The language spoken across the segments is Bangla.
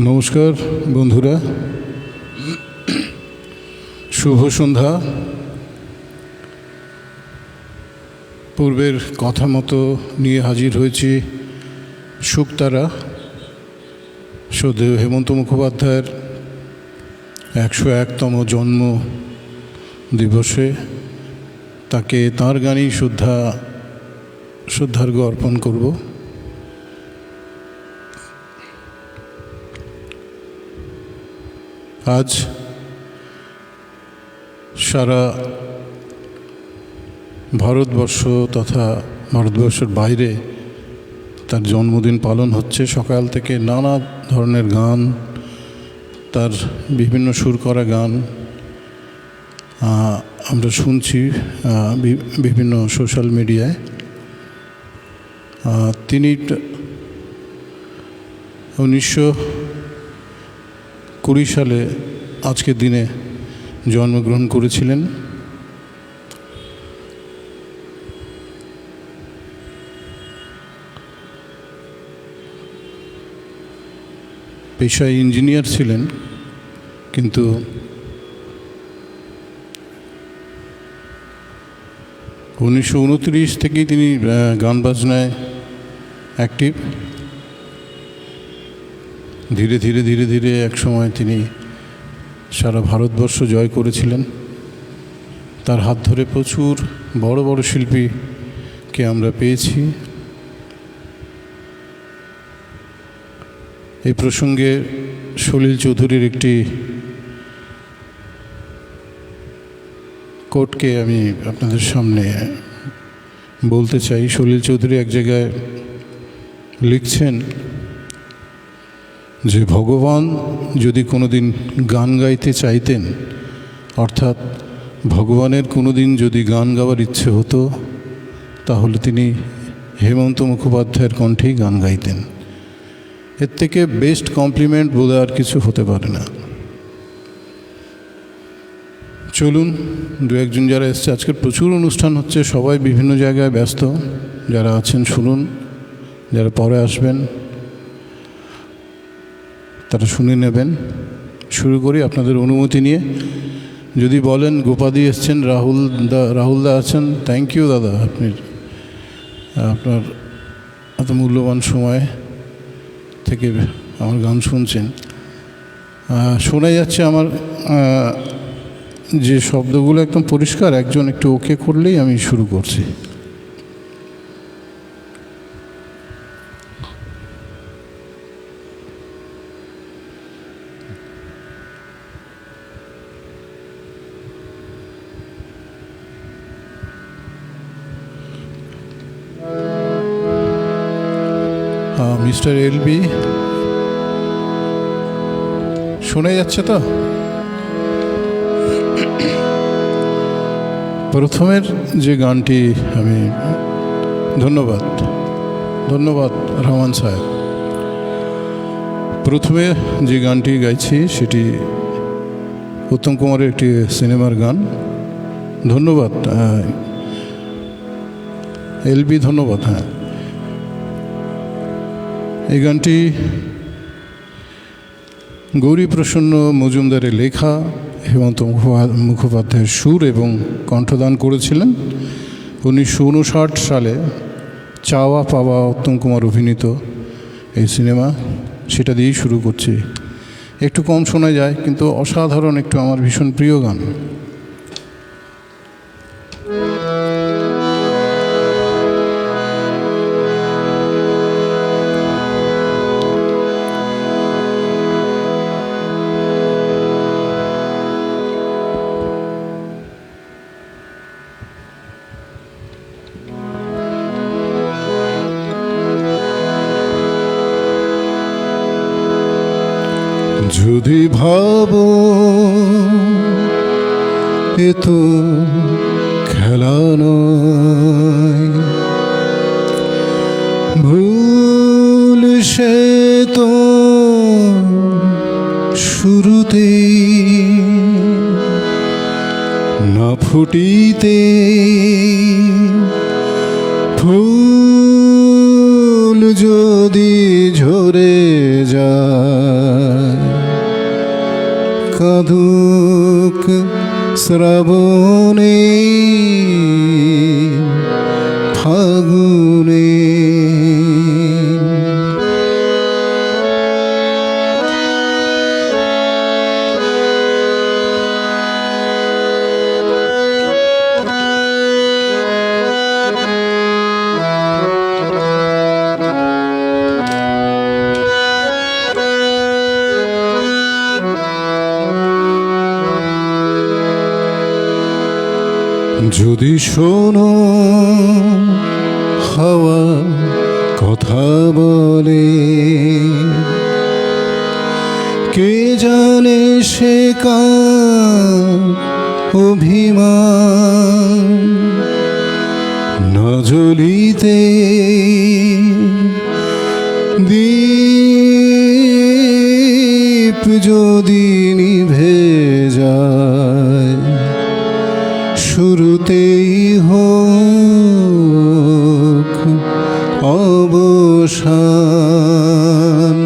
নমস্কার বন্ধুরা, শুভ সন্ধ্যা। পূর্বের কথা মতো নিয়ে হাজির হয়েছি শুকতারা, শ্রদ্ধেয় হেমন্ত মুখোপাধ্যায়ের 101তম জন্ম দিবসে তাকে তাঁর গানেই শ্রদ্ধার্ঘ্য অর্পণ করব। আজ সারা ভারতবর্ষ তথা ভারতবর্ষের বাইরে তার জন্মদিন পালন হচ্ছে। সকাল থেকে নানা ধরনের গান, তার বিভিন্ন সুর করা গান আমরা শুনছি বিভিন্ন সোশ্যাল মিডিয়ায়। তিনি 1920 সালে আজকের দিনে জন্মগ্রহণ করেছিলেন। পেশায় ইঞ্জিনিয়ার ছিলেন, কিন্তু উনিশশো 1929 থেকেই তিনি গান বাজনায় অ্যাক্টিভ। ধীরে ধীরে এক সময় তিনি সারা ভারতবর্ষ জয় করেছিলেন। তার হাত ধরে প্রচুর বড় বড় শিল্পীকে আমরা পেয়েছি। এই প্রসঙ্গে সলিল চৌধুরীর একটি কোটকে আমি আপনাদের সামনে বলতে চাই। সলিল চৌধুরী এক জায়গায় লিখছেন যে ভগবান যদি কোনোদিন গান গাইতে চাইতেন, অর্থাৎ ভগবানের কোনোদিন যদি গান গাওয়ার ইচ্ছে হতো, তাহলে তিনি হেমন্ত মুখোপাধ্যায়ের কণ্ঠেই গান গাইতেন। এর থেকে বেস্ট কমপ্লিমেন্ট বোধ আর কিছু হতে পারে না। চলুন, দু একজন যারা এসছে, আজকের প্রচুর অনুষ্ঠান হচ্ছে, সবাই বিভিন্ন জায়গায় ব্যস্ত। যারা আছেন শুনুন, যারা পরে আসবেন তারা শুনে নেবেন। শুরু করি আপনাদের অনুমতি নিয়ে। যদি বলেন গোপাদি এসছেন, রাহুলদা আছেন, থ্যাংক ইউ দাদা, আপনার এত মূল্যবান সময় থেকে আমার গান শুনছেন। শোনা যাচ্ছে আমার যে শব্দগুলো একদম পরিষ্কার, একজন একটু ওকে করলেই আমি শুরু করছি। মিস্টার এলবি, শোনা যাচ্ছে তো? প্রথমের যে গানটি আমি ধন্যবাদ রহমান সাহেব। প্রথমে যে গানটি গাইছি সেটি উত্তম কুমারের একটি সিনেমার গান। ধন্যবাদ এলবি, ধন্যবাদ। হ্যাঁ, এই গানটি গৌরীপ্রসন্ন মজুমদারের লেখা, হেমন্ত মুখোপাধ্যায়ের সুর এবং কণ্ঠদান করেছিলেন 1959 সালে চাওয়া পাওয়া উত্তম কুমার অভিনীত এই সিনেমা, সেটা দিয়েই শুরু করছি। একটু কম শোনা যায়, কিন্তু অসাধারণ একটু আমার ভীষণ প্রিয় গান। যদি ভাবো এ তো খেলা নয়, ভুল সে তো শুরুতে না ফুটিতে ফুল যদি ঝরে যায়, কাঁদুক শ্রাবণে ফাগুনে। যদি শোনো হাওয়া কথা বলে, কে জানে সে কার অভিমান, না জ্বলিতে দীপ যদি নিভে যায়, শুরুতেই হোক অবসান।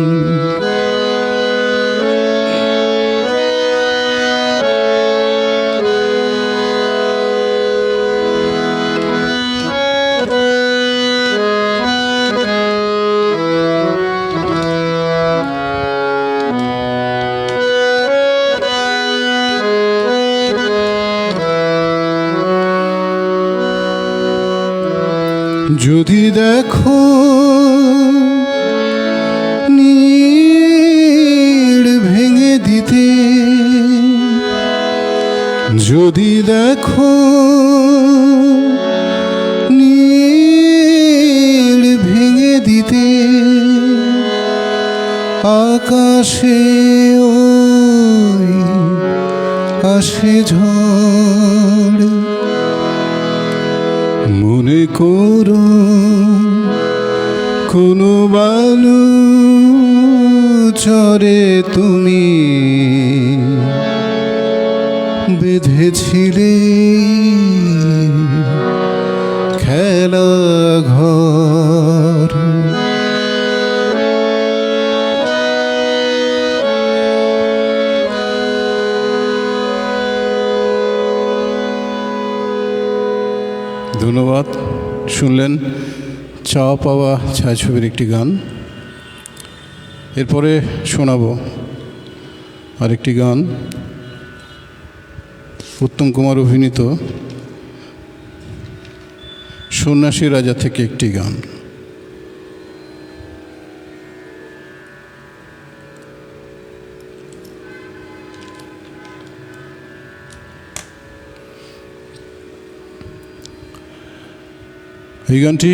যদি দেখো নীড় ভেঙে দিতে, যদি দেখো নীড় ভেঙে দিতে, আকাশে ওই আসে ঝড়, মনে করো কোনো বালু চরে তুমি বেঁধেছিলে খেলা ঘর। ধন্যবাদ। শুনলেন চাওয়া পাওয়া ছায়াছবির একটি গান। এরপরে শোনাবো আরেকটি গান, উত্তম কুমার অভিনীত সন্ন্যাসী রাজা থেকে একটি গান। এই গানটি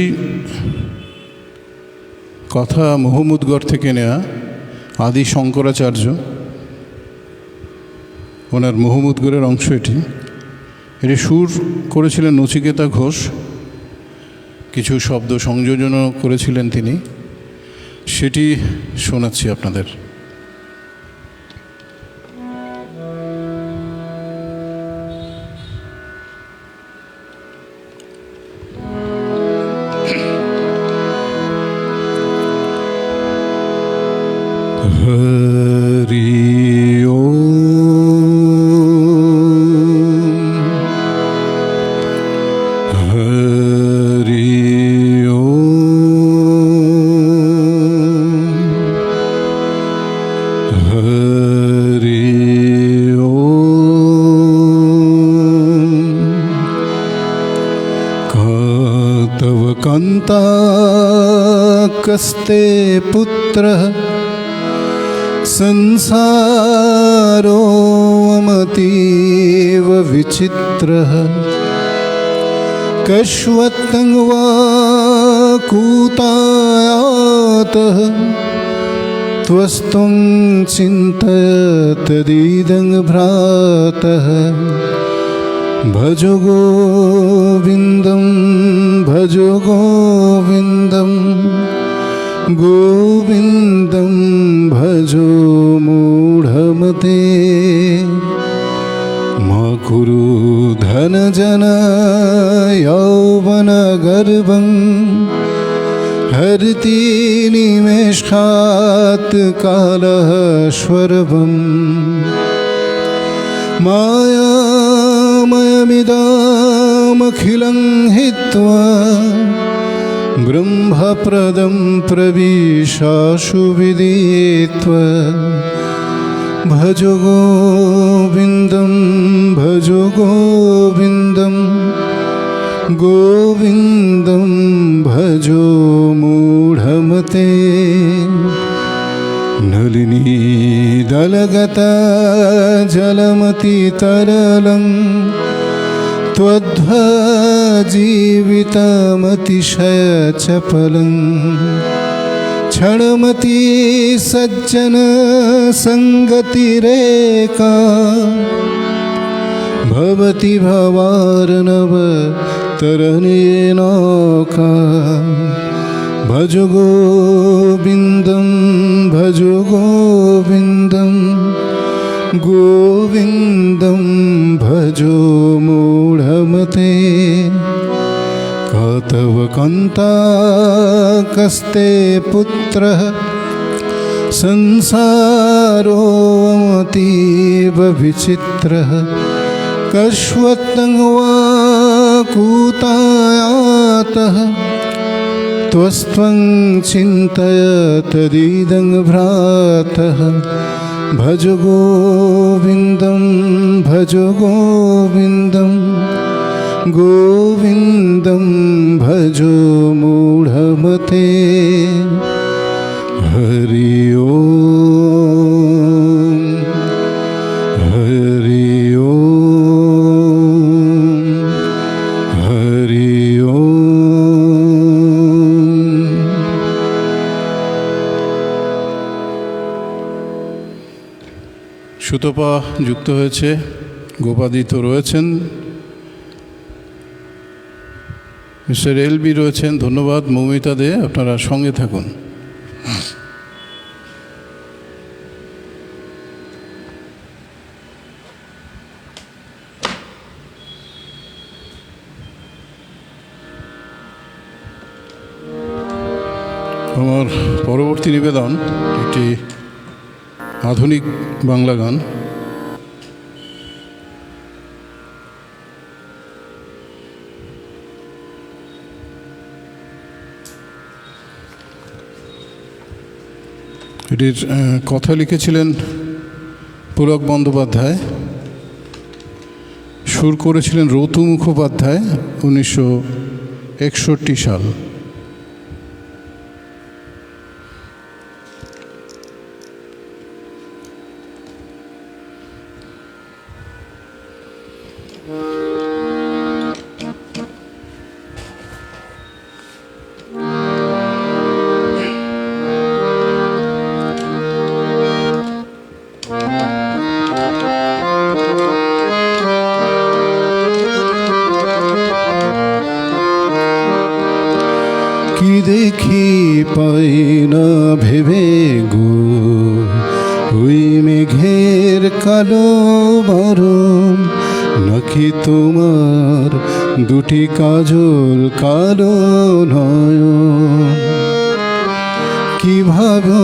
কথা মহমুদগড় থেকে নেয়া, আদি শঙ্করাচার্য ওনার মহমুদগড়ের অংশ এটি। এটি সুর করেছিলেন নচিকেতা ঘোষ, কিছু শব্দ সংযোজনও করেছিলেন তিনি, সেটি শোনাচ্ছি আপনাদের। हरि ओम। कस्ते पुत्रः संसारो अमतीव विचित्रः कश्वत्तं वा कूतायातः त्वस्त्वं चिन्तयतदिदं भ्रातः भजो गोविन्दं गोविन्दं भजो मूढमते मा कुरु धनजन यौवनगर्वं हरति निमेषात् कालः श्वर्वम् मायामयमिदमखिलं हित्वा ब्रह्मप्रदं प्रविशाशु विदित्वा भजो गोविन्दं गोविन्दं भजो मूढमते नलिनी दलगता जलमतितरलं त्वद्भजीवितमतिशयचपलं क्षणमती सज्जन संगतिरेका भवति भवार्णव तरणे नौका भजो गोविन्दं गोविन्दं भजो मूढमते तव कान्ता कस्ते पुत्रः संसारो अतीव विचित्रः कश्वत्तं वा कूतायातः त्वस्त्वं चिन्तयतदिदं भ्रातः भजो गोविन्दं गोविन्दं भजो मूढमते हरि ओम हरि ओम हरि ओम। সুতপা যুক্ত হয়েছে, গোপাদিত রয়েছেন, মিস্টার এলবি রয়েছেন। ধন্যবাদ মৌমিতা দে, আপনারা সঙ্গে থাকুন। আমার পরবর্তী নিবেদন একটি আধুনিক বাংলা গান। এটির কথা লিখেছিলেন পুলক বন্দ্যোপাধ্যায়, সুর করেছিলেন রতু মুখোপাধ্যায় 1961 সাল। কি দেখি পাই না ভেবে গো ওই মেঘের কালো বরণ, নাকি তোমার দুটি কাজল কালো নয়ন। কিভাবে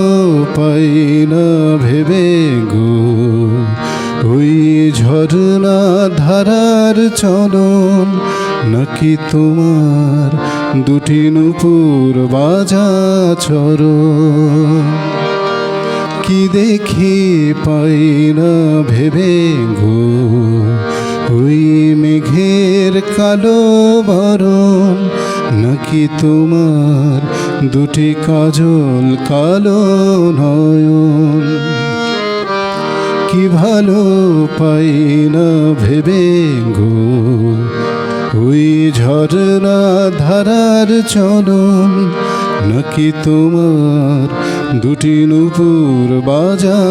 পাই না ভেবে গো ওই ঝরনা ধারার চলন, নাকি তোমার দুটি নূপুর বাজা চরণ। কি দেখি পাই না ভেবে গো ওই মেঘের কালো বরণ, নাকি নাকি তোমার দুটি কাজল কালো নয়ন? কি ভালো পাই না ভেবে গো ওই ঝরনা ধারার চলন, নাকি তোমার দুটি নূপুর বাজা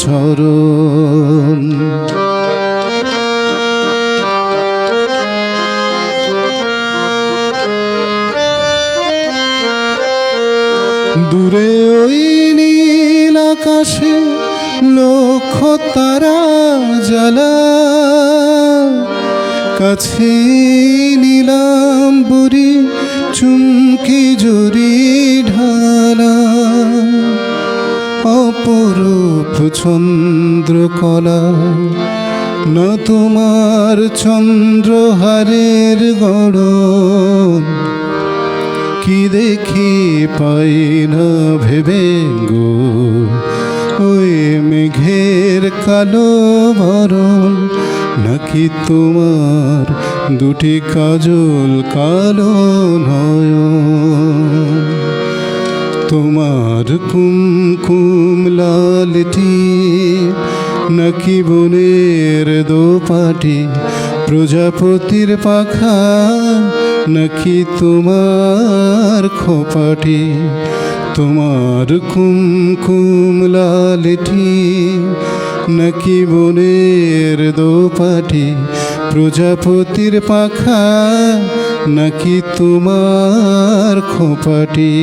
চরণ। দূরে ওই নীল আকাশে লক্ষ তারা জ্বালা, কাছে নিলাম বুড়ি চুমকি জুড়ি ঢালা। অপরূপ চন্দ্রকলা না তোমার চন্দ্রহারের গড়ন, কি দেখি পাই না ভেবে গো ওই মেঘের কালো বরণ, নাকি তোমার দুটি কাজল কালো নয়ন। তোমার কুমকুম লালটি নাকি বনের দোপাটি, প্রজাপতির পাখা নাকি তোমার খোপাটি। তোমার কুমকুম লালটি নাকি বনের দোপাটি, প্রজাপতির পাখা নাকি তোমার খোপাটি।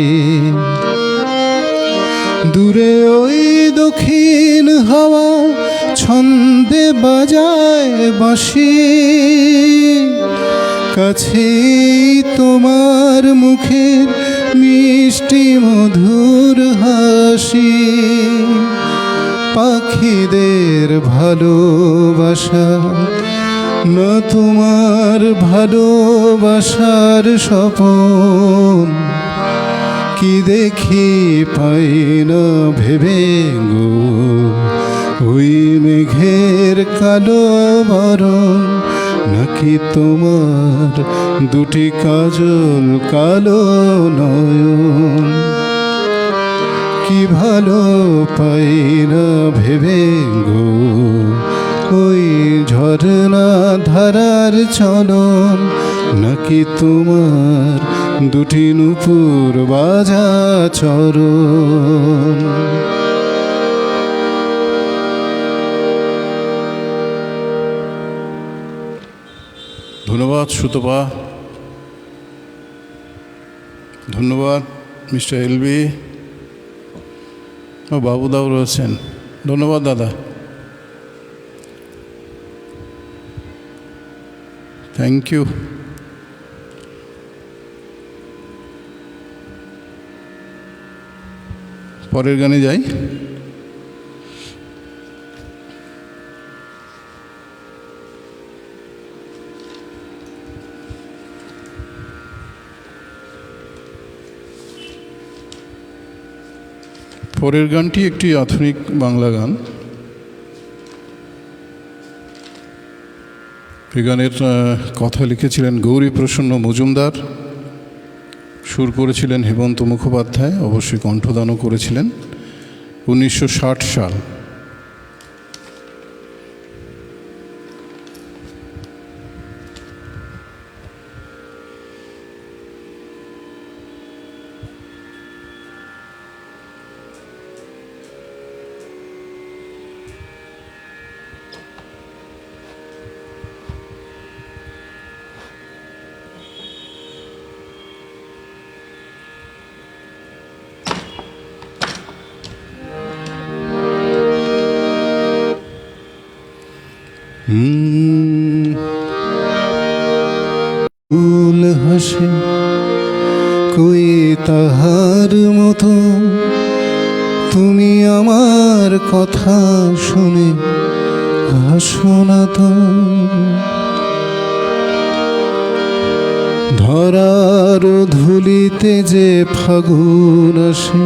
দূরে ওই দক্ষিণ হাওয়া ছন্দে বাজায় বাঁশি, কাছে তোমার মুখের মিষ্টি মধুর হাসি। পাখিদের ভালোবাসা না তোমার ভালোবাসার স্বপন, কি দেখি পাই না ভেবে গো ওই মেঘের কালো বরণ, নাকি তোমার দুটি কাজল কালো নয়ন। কি ভালো পাই না ভেবে গো ওই ঝরনা ধারার চলন, নাকি তোমার দুটি নূপুর বাজা চরণ। ধন্যবাদ সুতপা, ধন্যবাদ মিস্টার এলবি ও বাবুদাও রয়েছেন। ধন্যবাদ দাদা, থ্যাংক ইউ। পরের গানে যাই। পরের গানটি একটি আধুনিক বাংলা গান। এই গানের কথা লিখেছিলেন গৌরীপ্রসন্ন মজুমদার, সুর করেছিলেন হেমন্ত মুখোপাধ্যায়, অবশ্যই কণ্ঠদানও করেছিলেন। 1960 সাল। ফুল হাসে কই তাহার মতো, তুমি আমার কথা শুনে হাসো না তো। ধরার ধুলিতে যে ফাগুন আসে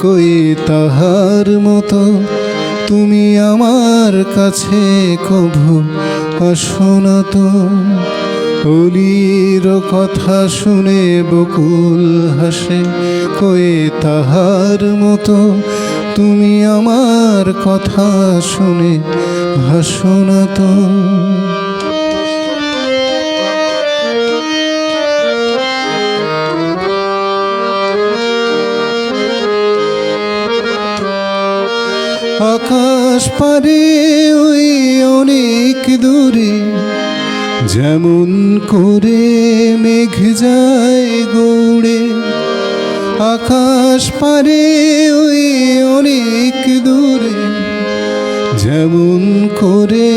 কই তাহার মতো, তুমি আমার কাছে কভু আসো না তো। অলির কথা শুনে বকুল হাসে, কয়ে তাহার মতো তুমি আমার কথা শুনে হাসো না তো। আকাশ পারে ওই অনেক দূরে, যেমন করে মেঘ যায় গৌড়ে। আকাশ পারে ওই অনেক দূরে, যেমন করে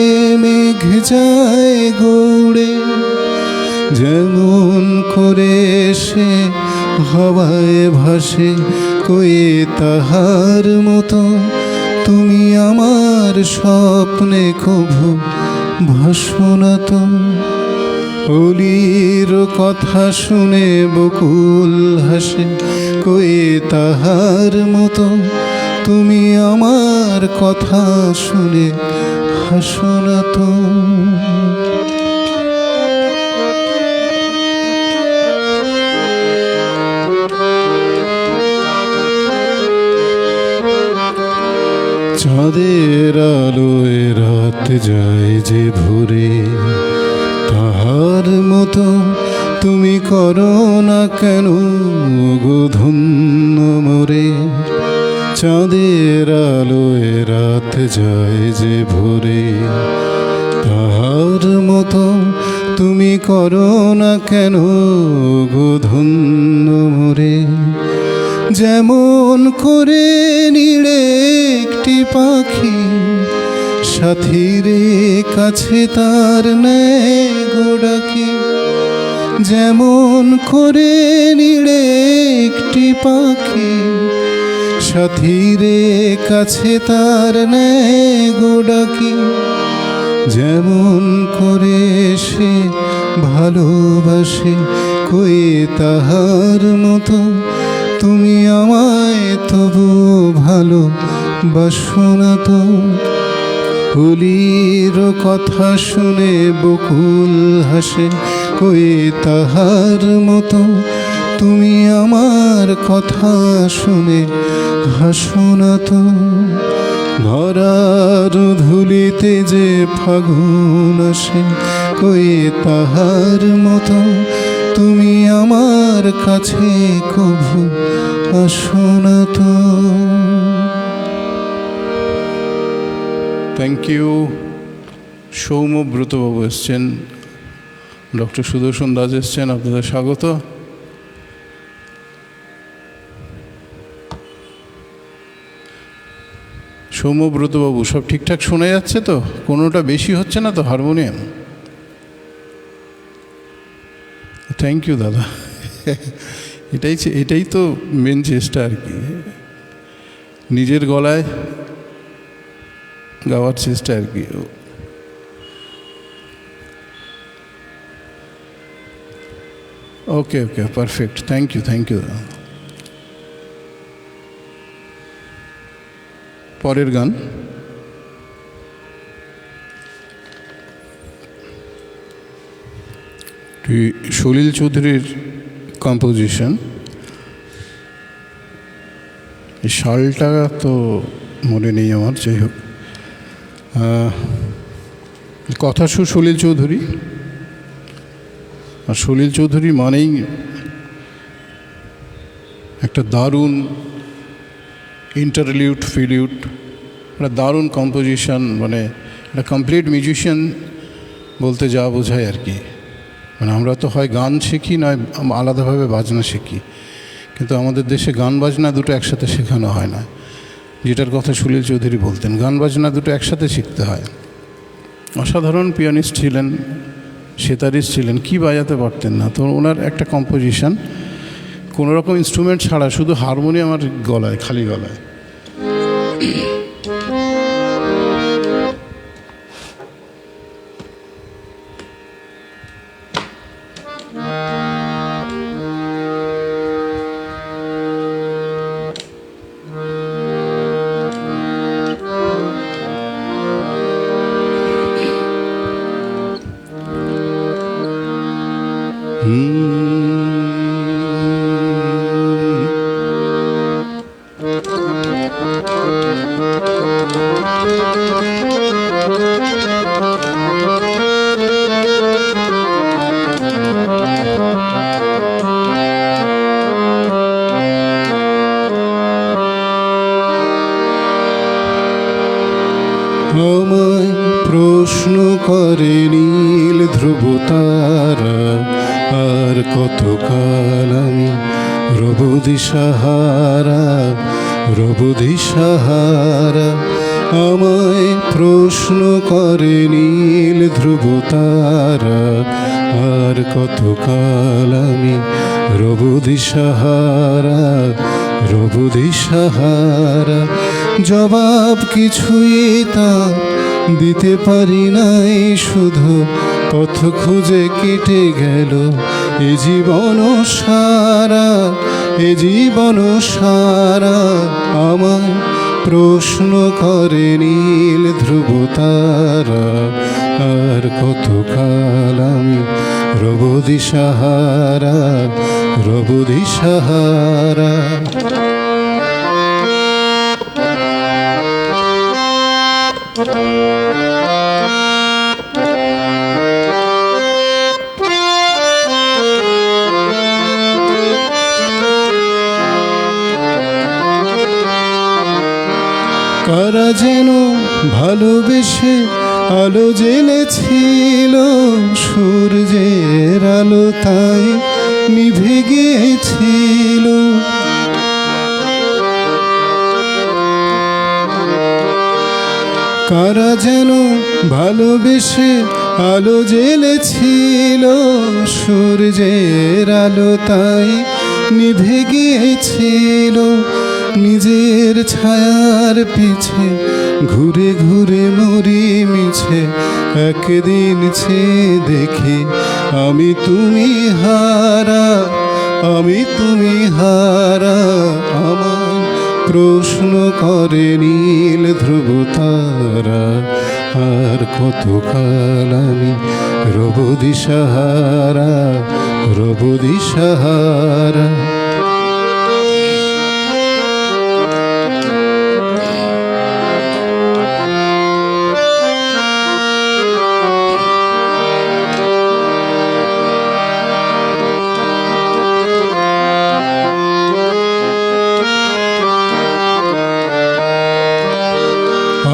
মেঘ যায় গৌড়ে। যেমন করে সে হাওয়ায় ভাসে, কয়ে তাহার মতো তুমি আমার স্বপ্নে কভু ভাসো না তো। অলির কথা শুনে বকুল হাসে, কয়ে তাহার মতো তুমি আমার কথা শুনে হাসো না তো। চাঁদের আলোয় রাত যায় যে ভোরে, তাহার মতো তুমি করো না কেন গো ধন্য মোরে। চাঁদের আলোয় রাত যায় যে ভোরে, তাহার মতো তুমি করো না কেন গো ধন্য মোরে। যেমন করে নীড়ে একটি পাখি সাথীরে কাছে তার নেয় গো ডাকি। যেমন করে নীড়ে একটি পাখি সাথীরে কাছে তার নেয় গো ডাকি। যেমন করে সে ভালোবাসে, কয়ে তাহার মতো তুমি আমায় তবু ভালোবাসো না তো। অলির কথা শুনে বকুল হাসে, কয়ে তাহার মতো তুমি আমার কথা শুনে হাসো না তো। ধরার ধুলিতে যে ফাগুন আসে, কয়ে তাহার মতো তুমি আমার কাছে কভু আসো না তো। Thank you. সৌম্যব্রতবাবু এসছেন, ডক্টর সুদর্শন দাস এসছেন, আপনাদের স্বাগত। সৌম্যব্রতবাবু, সব ঠিকঠাক শোনা যাচ্ছে তো? কোনোটা বেশি হচ্ছে না তো হারমোনিয়াম? থ্যাংক ইউ দাদা। এটাই তো মেন চেষ্টা আর কি, নিজের গলায় গাওয়ার চেষ্টা আর কি। ওকে ওকে, পারফেক্ট। থ্যাংক ইউ দাদা। পরের গান সলিল চৌধুরীর কম্পোজিশন। এই শালটা তো মনে নেই আমার, যাই হোক। কথা সুর সলিল চৌধুরী, আর সলিল চৌধুরী মানেই একটা দারুণ ইন্টারলিউড ফিলিউড, একটা দারুণ কম্পোজিশন, মানে একটা কমপ্লিট মিউজিশিয়ান বলতে যা বোঝায় আর কি। মানে আমরা তো হয় গান শিখি, নয় আলাদাভাবে বাজনা শিখি, কিন্তু আমাদের দেশে গান বাজনা দুটো একসাথে শেখানো হয় না। যেটার কথা সলিল চৌধুরী বলতেন, গান বাজনা দুটো একসাথে শিখতে হয়। অসাধারণ পিয়ানিস্ট ছিলেন, সেতারিস্ট ছিলেন, কি বাজাতে পারতেন না। তো ওনার একটা কম্পোজিশন কোনো রকম ইনস্ট্রুমেন্ট ছাড়া, শুধু হারমোনিয়াম আর গলায়, খালি গলায়। আমায় প্রশ্ন করে নীল ধ্রুব তারা, আর কতকাল আমি রব দিশাহারা, রব দিশাহারা। আমায় প্রশ্ন করে নীল ধ্রুব তারা, আর কতকাল আমি রব দিশাহারা, রব দিশাহারা। জবাব কিছুই তা দিতে পারি নাই, শুধু পথ খুঁজে কেটে গেল এ জীবন সারা, এ জীবন সারা। আমায় প্রশ্ন করে নীল ধ্রুব তারা, আর কতকাল আমি রব দিশাহারা, রব দিশাহারা। কারা যেন ভালোবেসে আলো জ্বেলেছিল, সূর্যের আলো তাই নিভে গিয়েছিল। কারা যেন ভালোবেসে আলো জ্বেলেছিল, সূর্যের আলো তাই নিভে গিয়েছিল। নিজের ছায়ার পিছে ঘুরে ঘুরে মরি মিছে, একদিন চেয়ে দেখি আমি তুমি হারা, আমি তুমি হারা। আমার প্রশ্ন করে নীল ধ্রুব তারা, আর কতকাল আমি রব দিশাহারা, রব দিশাহারা।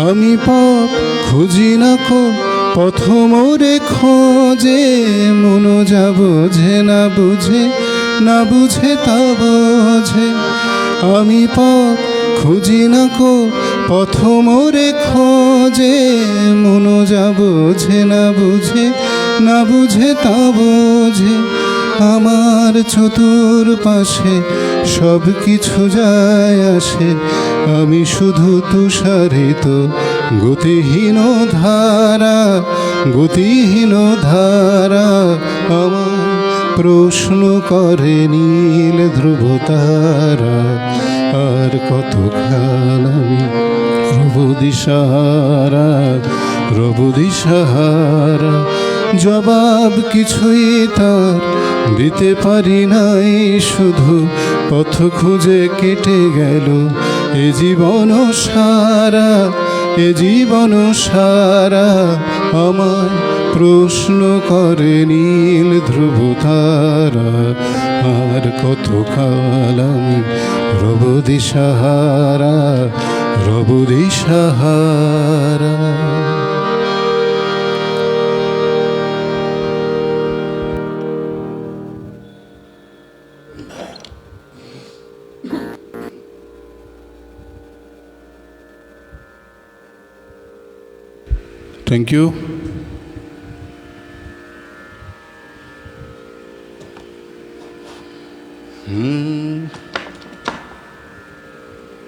আমি পথ খুঁজি না কো পথ মোরে খোঁজে, মন যা বোঝে না বুঝে, না বুঝে তা বোঝে। আমি পথ খুঁজি না কো পথ মোরে খোঁজে, মন যা বোঝে না বুঝে, না বুঝে তা বোঝে। আমার চতুর্পাশে সব কিছু যায় আসে, আমি শুধু তুষারিত গতিহীন ধারা, গতিহীন ধারা। আমার প্রশ্ন করে নীল ধ্রুব তারা, আর কতকাল আমি রব দিশাহারা, রব দিশাহারা। জবাব কিছুই তার দিতে পারি নাই, শুধু পথ খুঁজে কেটে গেল এ জীবন সারা, এ জীবন সারা। আমায় প্রশ্ন করে নীল ধ্রুব তারা, আর কতকাল আমি রব দিশাহারা, রব দিশাহারা। Thank you.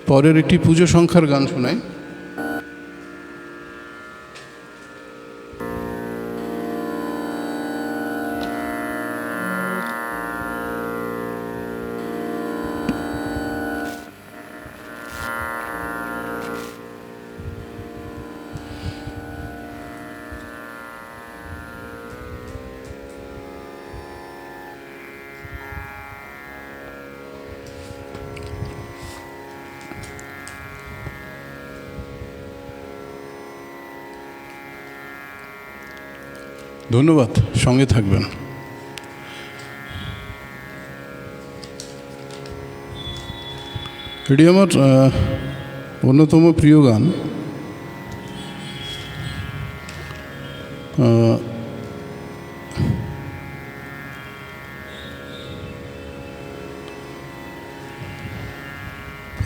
পরের একটি পুজো সংখ্যার গান শোনাই। ধন্যবাদ, সঙ্গে থাকবেন। এটি আমার অন্যতম প্রিয় গান।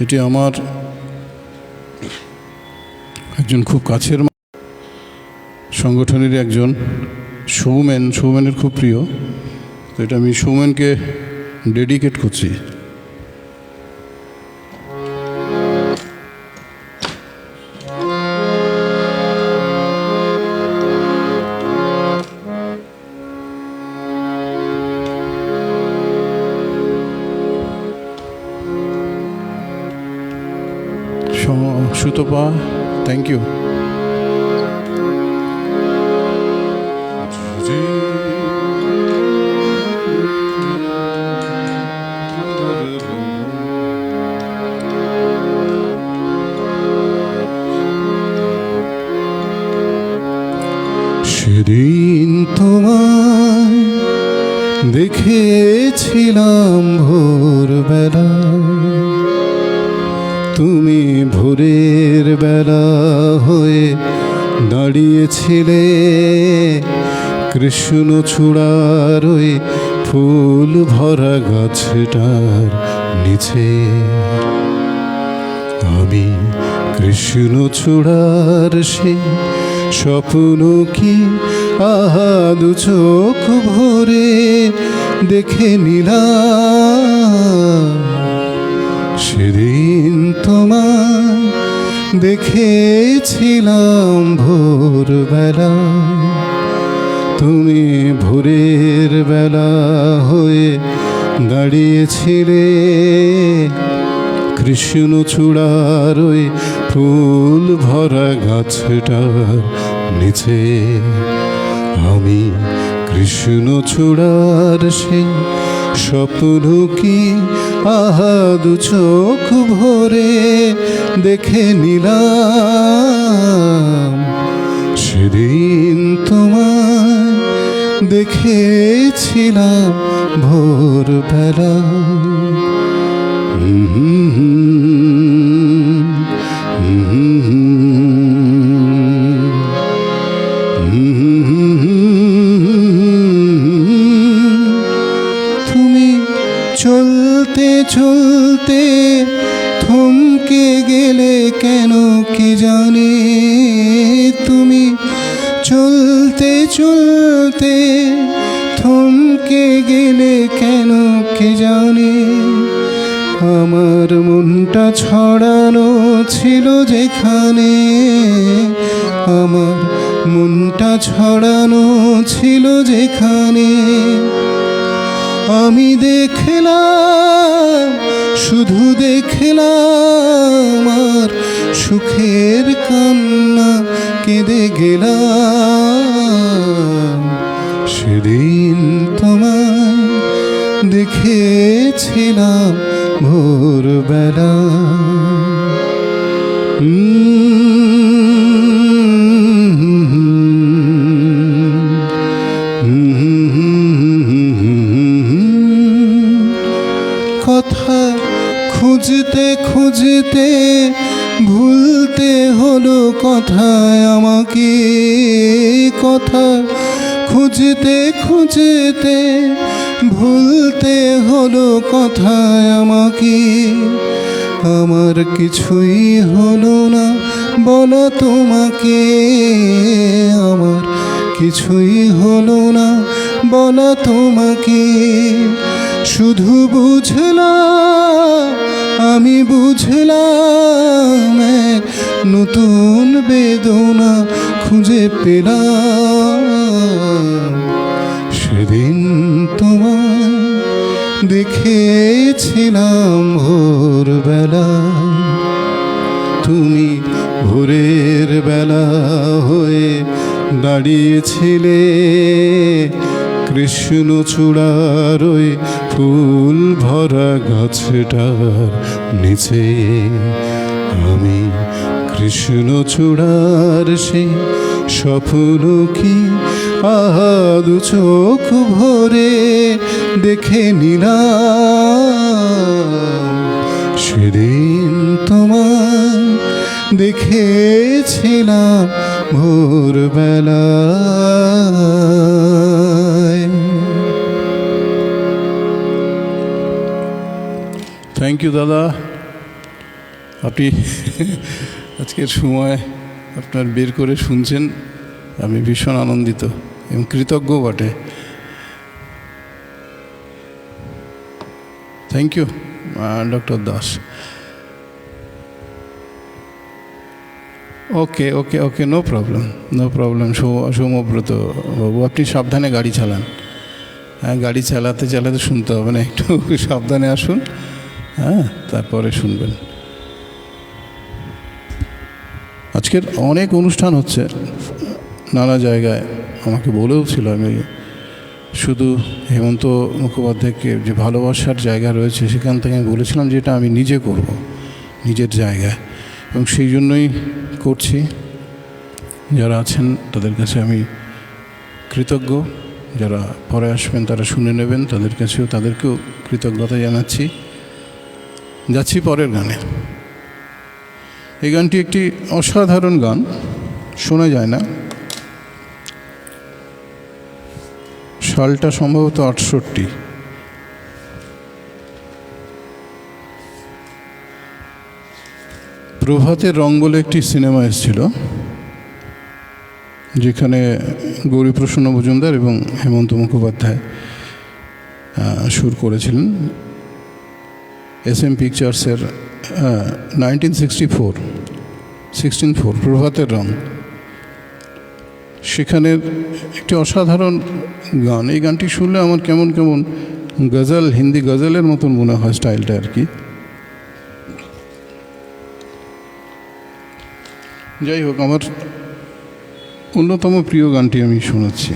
এটি আমার একজন খুব কাছের সংগঠনের একজন সৌমেনের খুব প্রিয়, তো এটা আমি সৌমেনকে ডেডিকেট করছি। Sutapa, thank you. সেদিন তোমায় দেখেছিলাম ভোরবেলা, তুমি ভোরের বেলা হয়ে দাঁড়িয়েছিলে কৃষ্ণচূড়ার ওই ফুল ভরা গাছটার নিচে। আমি কৃষ্ণচূড়ার সে স্বপ্ন কি আহা দু চোখ ভরে দেখে নিলাম। সেদিন তোমায় দেখেছিলাম ভোরবেলা, তুমি ভোরের বেলা হয়ে দাঁড়িয়েছিলে কৃষ্ণচূড়ার ওই ফুল ভরা গাছটার নিচে। আমি কৃষ্ণচূড়ার সেই স্বপ্ন কি আহা দু চোখ ভরে দেখে নিলাম। সেদিন তোমায় দেখেছিলাম ভোরবেলা। তুমি চলতে চলতে থমকে গেলে কেন কে জানে, তুমি চলতে চলতে থমকে গেলে কেন কে জানে। আমার মনটা ছড়ানো ছিল যেখানে, আমার মনটা ছড়ানো ছিল যেখানে। আমি দেখলাম, শুধু দেখলাম আর সুখের কান্না কেঁদে গেলাম। সেদিন তোমায় দেখেছিলাম ভোরবেলা। কথা খুঁজতে খুঁজতে ভুলতে হলো কথায় আমাকে, কথা খুঁজতে খুঁজতে ভুলতে হলো কথায় আমাকে। আমার কিছুই হলো না বলো তোমাকে, আমার কিছুই হলো না বলো তোমাকে। শুধু বুঝলাম, আমি বুঝলাম এক নতুন বেদনা খুঁজে পেলাম। সেদিন তোমায় দেখেছিলাম ভোরবেলা, তুমি ভোরের বেলা হয়ে দাঁড়িয়েছিলে কৃষ্ণচূড়ার ওই ফুল ভরা গাছটার নিচে। আমি কৃষ্ণচূড়ার সেই স্বপ্ন কি আহা দু চোখ ভরে দেখে নিলাম, সেদিন তোমায় দেখেছিলাম ভোরবেলায়। থ্যাংক ইউ দাদা, আপনি আজকের সময় আপনার বের করে শুনছেন, আমি ভীষণ আনন্দিত এবং কৃতজ্ঞ বটে। Thank you doctor Das. Okay okay okay, no problem no problem. Soumyabrata বাবু, আপনি সাবধানে গাড়ি চালান। হ্যাঁ, গাড়ি চালাতে চালাতে শুনতে হবে না, একটু সাবধানে আসুন, হ্যাঁ, তারপরে শুনবেন। আজকের অনেক অনুষ্ঠান হচ্ছে নানা জায়গায়, আমাকে বলেও ছিল, আমি শুধু হেমন্ত মুখোপাধ্যায়কে যে ভালোবাসার জায়গা রয়েছে সেখান থেকে আমি বলেছিলাম যে এটা আমি নিজে করব, নিজের জায়গায়, এবং সেই জন্যই করছি। যারা আছেন তাদের কাছে আমি কৃতজ্ঞ, যারা পরে আসবেন তারা শুনে নেবেন, তাদেরকেও কৃতজ্ঞতা জানাচ্ছি। যাচ্ছি পরের গানে। এই গানটি একটি অসাধারণ গান, শোনা যায় না। সালটা সম্ভবত 68। প্রভাতের রং বলে একটি সিনেমা এসেছিল, যেখানে গৌরীপ্রসন্ন মজুমদার এবং হেমন্ত মুখোপাধ্যায় সুর করেছিলেন। SM পিকচার্সের 1964 প্রভাতের রং, সেখানের একটি অসাধারণ গান। এই গানটি শুনলে আমার কেমন কেমন গজল, হিন্দি গজলের মতন মনে হয় স্টাইলটা আর কি। যাই হোক, আমার অন্যতম প্রিয় গানটি আমি শোনাচ্ছি।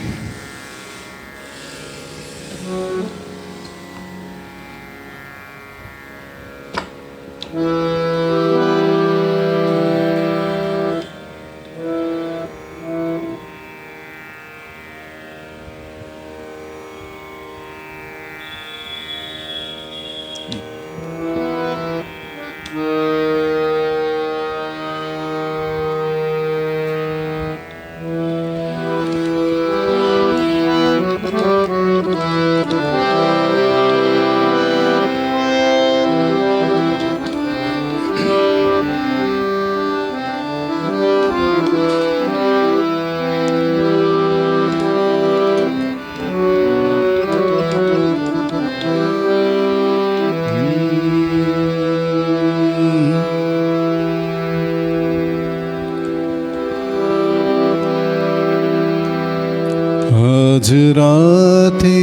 আজ রাতে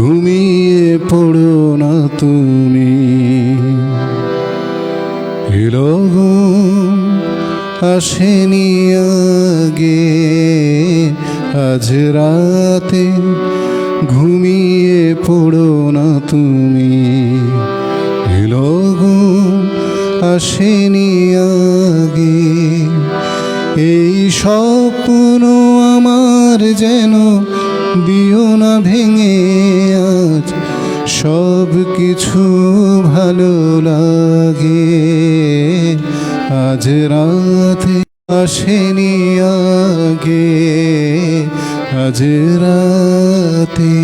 ঘুমিয়ে পড়ো না তুমি, এরকম আসেনি আগে। আজ রাতে ঘুমিয়ে পড়ো না তুমি, এরকম আসেনি আগে। এই স্বপ্ন আমার যেন দিও না ভেঙে, আজ সব কিছু ভালো লাগে। আজ রাতে আসেনি আগে, আজ রাতে।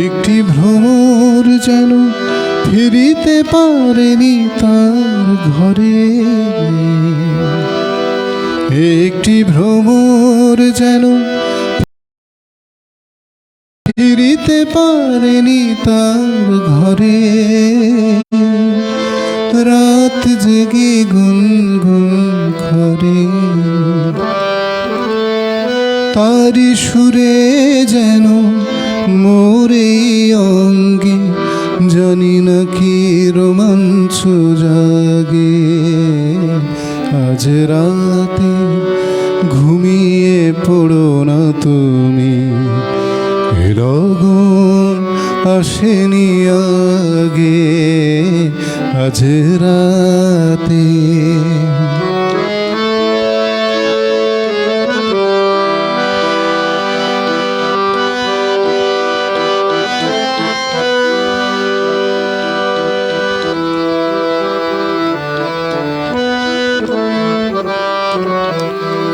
একটি ভ্রমর যেন ফিরিতে পারেনি তার ঘরে, একটি ভ্রমর যেন ফিরিতে পারেনি তার ঘরে। রাত জেগে তারি সুরে যেন মোরে অঙ্গে জানি না কি রোমাঞ্চ জাগে। আজ রাতে ঘুমিয়ে পড়ো না তুমি, এ লগন আসেনি আগে আজ রাতে।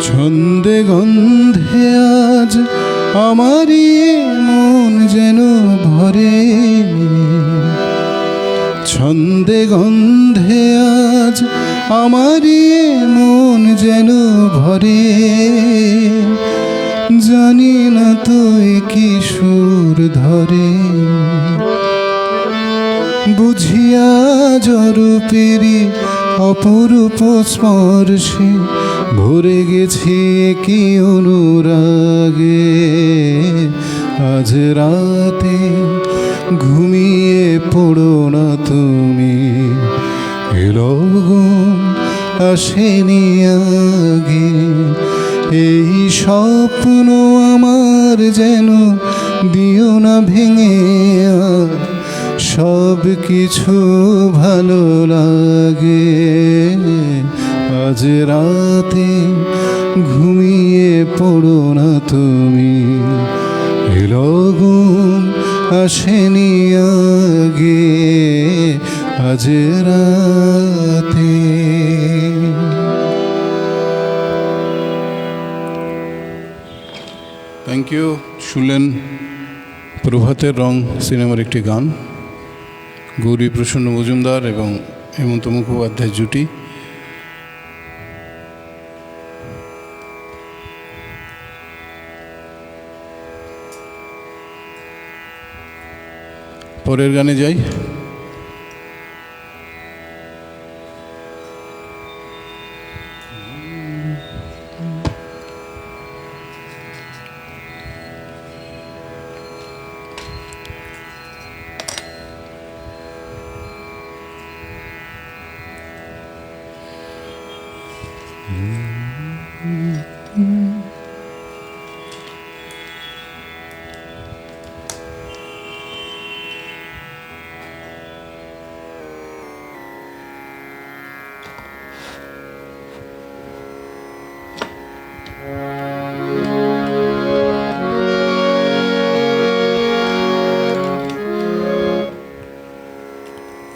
ছন্দে গন্ধে আজ আমারই মন যেন ভরে, ছন্দে গন্ধে আজ আমারই মন যেন ভরে। জানি না তো কি সুর ধরে, বুঝিয়া জরুপেরি অপরূপ স্পর্শে ভরে গেছি কি অনুরাগে। আজ রাতে ঘুমিয়ে পড়ো না তুমি, এ লগন আসেনি আগে। এই স্বপ্ন আমার যেন দিও না ভেঙে, সব কিছু ভালো লাগে। আজ রাতে ঘুমিয়ে পড়ো না তুমি, এ লগন আসেনি আগে আজ রাতে। Thank you. শুনলেন প্রভাতের রং সিনেমার একটি গান, গৌরী প্রসন্ন মজুমদার এবং হেমন্ত মুখোপাধ্যায় জুটি। পরের গানে যাই।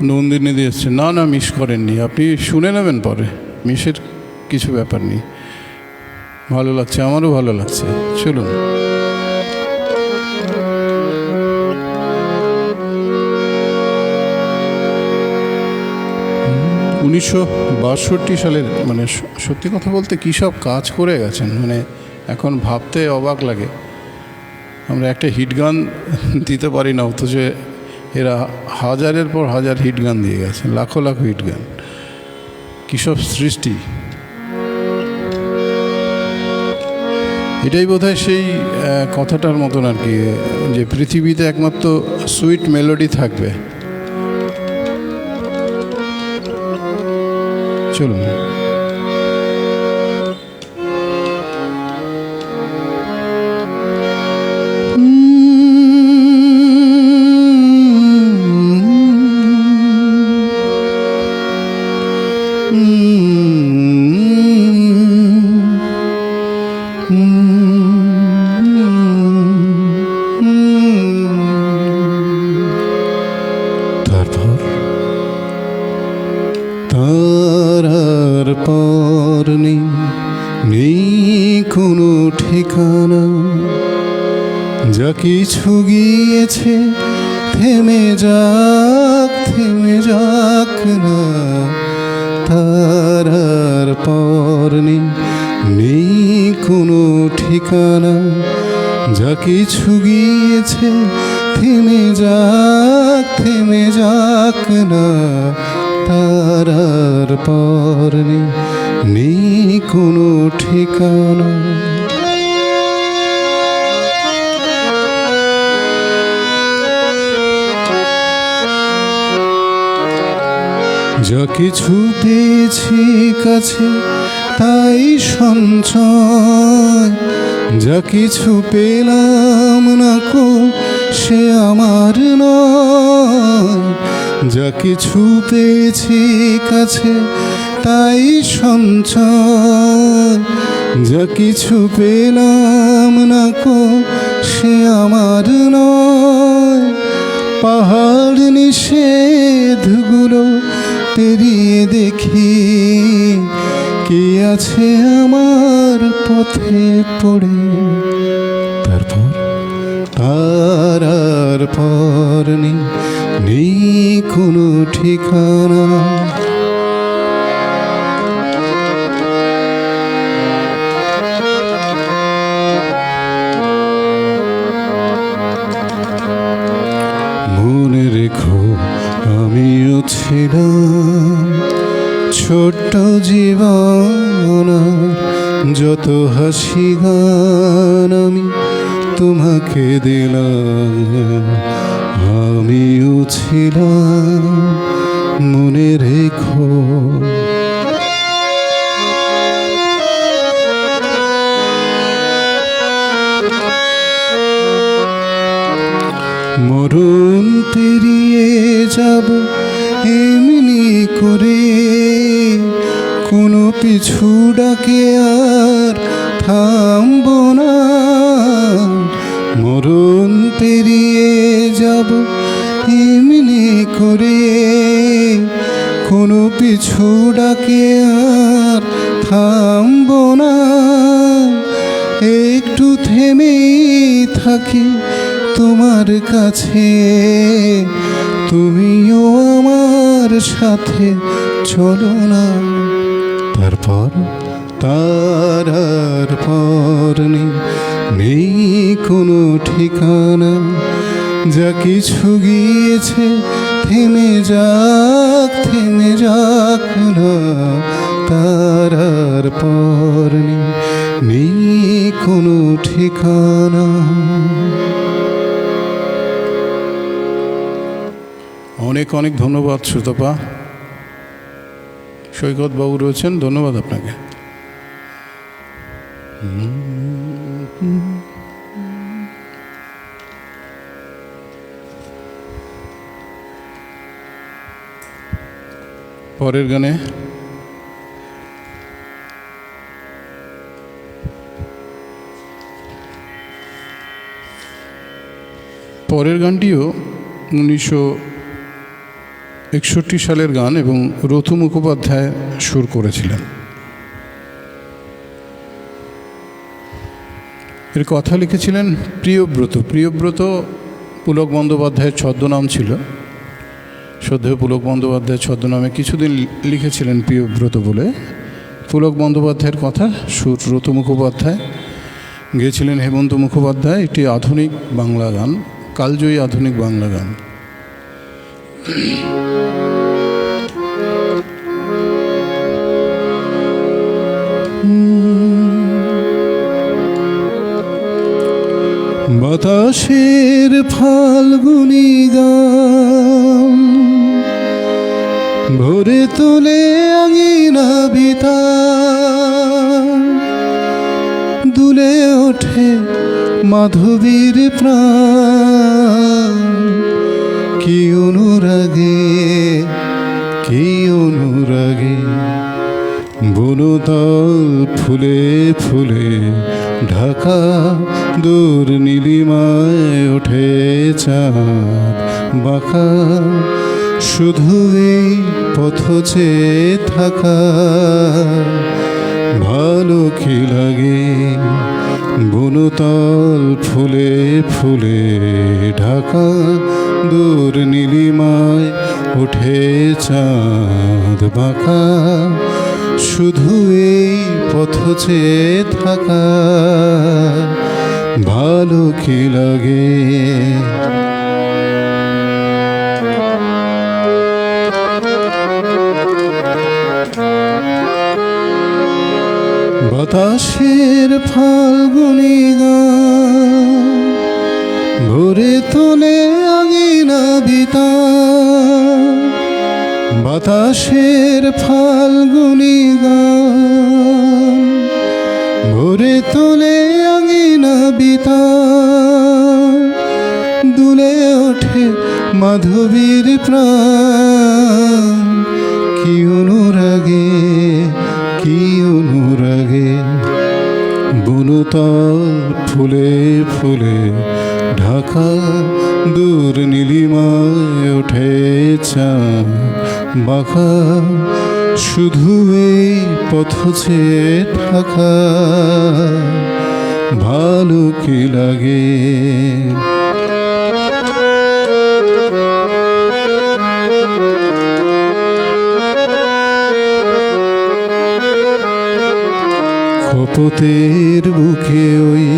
নন্দিনী দিয়েছে, না না মিস করেননি, আপনি শুনে নেবেন পরে, মিসের কিছু ব্যাপার নেই। ভালো লাগছে, আমারও ভালো লাগছে। চলুন। 1962 সালের, মানে সত্যি কথা বলতে কী সব কাজ করে গেছেন, মানে এখন ভাবতে অবাক লাগে। আমরা একটা হিট গান দিতে পারি না, অথচ এরা হাজারের পর হাজার হিট গান দিয়ে গেছে, লাখো লাখো হিট গান। কী সব সৃষ্টি! এটাই বোধহয় সেই কথাটার মতন আর কি, যে পৃথিবীতে একমাত্র সুইট মেলোডি থাকবে। চলুন। তারার পর নেই কোনো ঠিকানা, যা কিছু গিয়েছে থেমে যাক না। তারার পর নেই কোনো ঠিকানা, যা কিছু গিয়েছে থেমে যাক না। তারার পর নেই কোনো ঠিকানা। যা কিছু পেয়েছি কাছে তাই সঞ্চয়, যা কিছু পেলাম না কো সে আমার নয়। যা কিছু পেয়েছি কাছে তাই সঞ্চয়, যা কিছু পেলাম না কো সে আমার নয়। পাহাড় নিষেধগুলো পেরিয়ে দেখি কি আছে আমার পথে পড়ে। তারপর তারার পর নেই কোনো ঠিকানা। মনে রেখো আমিও ছিলাম ছোট্ট জীবন, যত হাসি গান আমি তোমাকে দিলাম। আমিও ছিলাম মনে রেখো। মরণ পেরিয়ে যাব এমনি করে, কোনো পিছু ডাকে আর থামব না। মরণ পেরিয়ে যাব এমনি করে, কোনো পিছু ডাকে আর থামব না। একটু থেমেই থাকি তোমার কাছে, তুমিও আমার সাথে চলো না। তারপর তারার পর নেই কোনো ঠিকানা। যা কিছু গিয়েছে থেমে যাক না। তারার পর নেই কোনো ঠিকানা। অনেক অনেক ধন্যবাদ সুতপা। সৈকত বাবু রয়েছেন, ধন্যবাদ আপনাকে। পরের গানে গানটিও 1961 সালের গান এবং রথু মুখোপাধ্যায় সুর করেছিলেন। এর কথা লিখেছিলেন প্রিয়ব্রত। প্রিয়ব্রত পুলক বন্দ্যোপাধ্যায়ের ছদ্মনাম ছিল। শ্রদ্ধেয় পুলক বন্দ্যোপাধ্যায়ের ছদ্মনামে কিছুদিন লিখেছিলেন প্রিয়ব্রত বলে। পুলক বন্দ্যোপাধ্যায়ের কথা সুর রথু মুখোপাধ্যায়, গেয়েছিলেন হেমন্ত মুখোপাধ্যায়। একটি আধুনিক বাংলা গান, কালজয়ী আধুনিক বাংলা গান। বাতাসের ফাল্গুনি গান ভরে তোলে আঙিনা বিতান, দুলে ওঠে মাধবীর প্রাণ। কি অনুরাগে, কি অনুরাগে, বনতল ফুলে ফুলে ঢাকা, দূর নীলিমায় ওঠে চাঁদ বাঁকা। শুধু এই পথ চেয়ে থাকা ভালো কি লাগে। বনতল ফুলে ফুলে ঢাকা, দূর নীলিমায় ওঠে চাঁদ বাঁকা। শুধু এই পথ চেয়ে থাকা ভালো কি লাগে। বাতাসের ফাল্গুনি গান ভরে তোলে আঙিনা বিতান। বাতাসের ফাল্গুনি গান ভরে তোলে আঙিনা বিতান, দুলে ওঠে মাধবীর প্রাণ। কি অনুরাগে, কি অনুরাগে, বনতল ফুলে ফুলে ঢাকা, দূর নীলিমায় ওঠে চাঁদ বাঁকা। শুধু এই পথ চেয়ে থাকা ভালো কি লাগে। কপতের বুকে ওই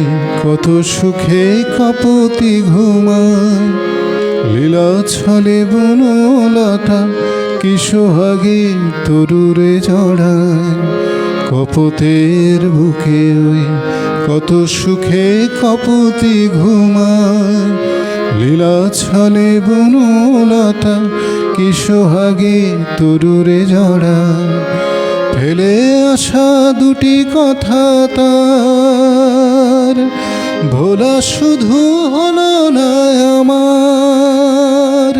কত সুখে কাপতি ঘুমায়, লীলা ছলে বনলতা কি সোহাগে তরুরে জড়ায়। কপতের বুকে ওই কত সুখে কাপতি ঘুমায়, লীলা ছলে বনলতা কি সোহাগে তরুরে জড়ায়। ফেলে আসা দুটি কথা তার ভোলা শুধু হলো না আমার।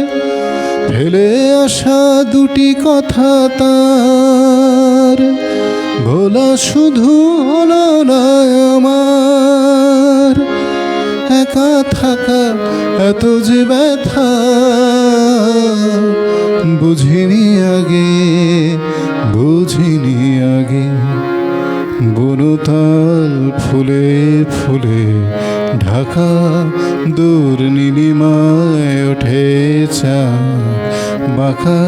ফেলে আসা দুটি কথা তার ভোলা শুধু হলো না আমার। একা থাকা এত যে ব্যথা বুঝিনি আগে, বুঝিনি আগে। বনতল ফুলে ফুলে ঢাকা, দূর নীলিমায় ওঠে চাঁদ বাঁকা।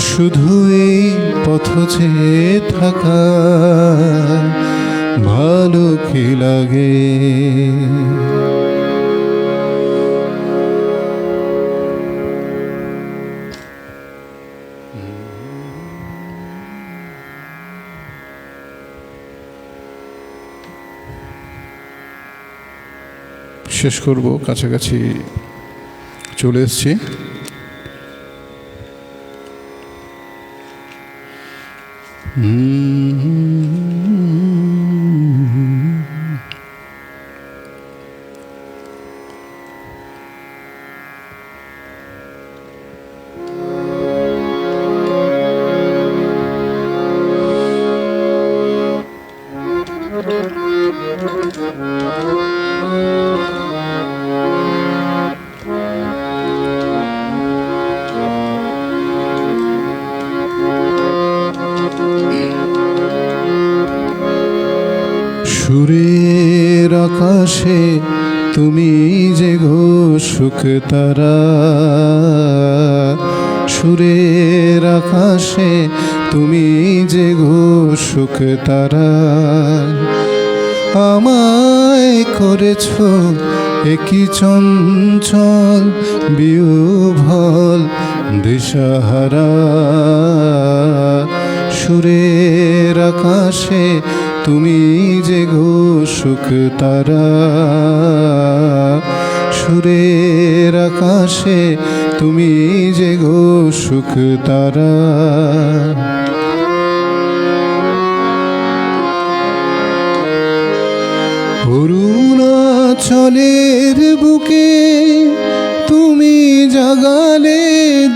শুধু এই পথ চেয়ে থাকা ভালো কি লাগে। শেষ করব, কাছাকাছি চলে এসছি। সুরের আকাশে তুমি যে গো সুখ তারা, সুরের আকাশে তুমি যে গো সুখ তারা। আমায় করেছ একই চঞ্চল বিহ্বল দিশাহারা। সুরের আকাশে তুমি যে গো সুখ তারা, সুরের আকাশে তুমি যে গো সুখ তারা। অরুণাচলের বুকে তুমি জাগালে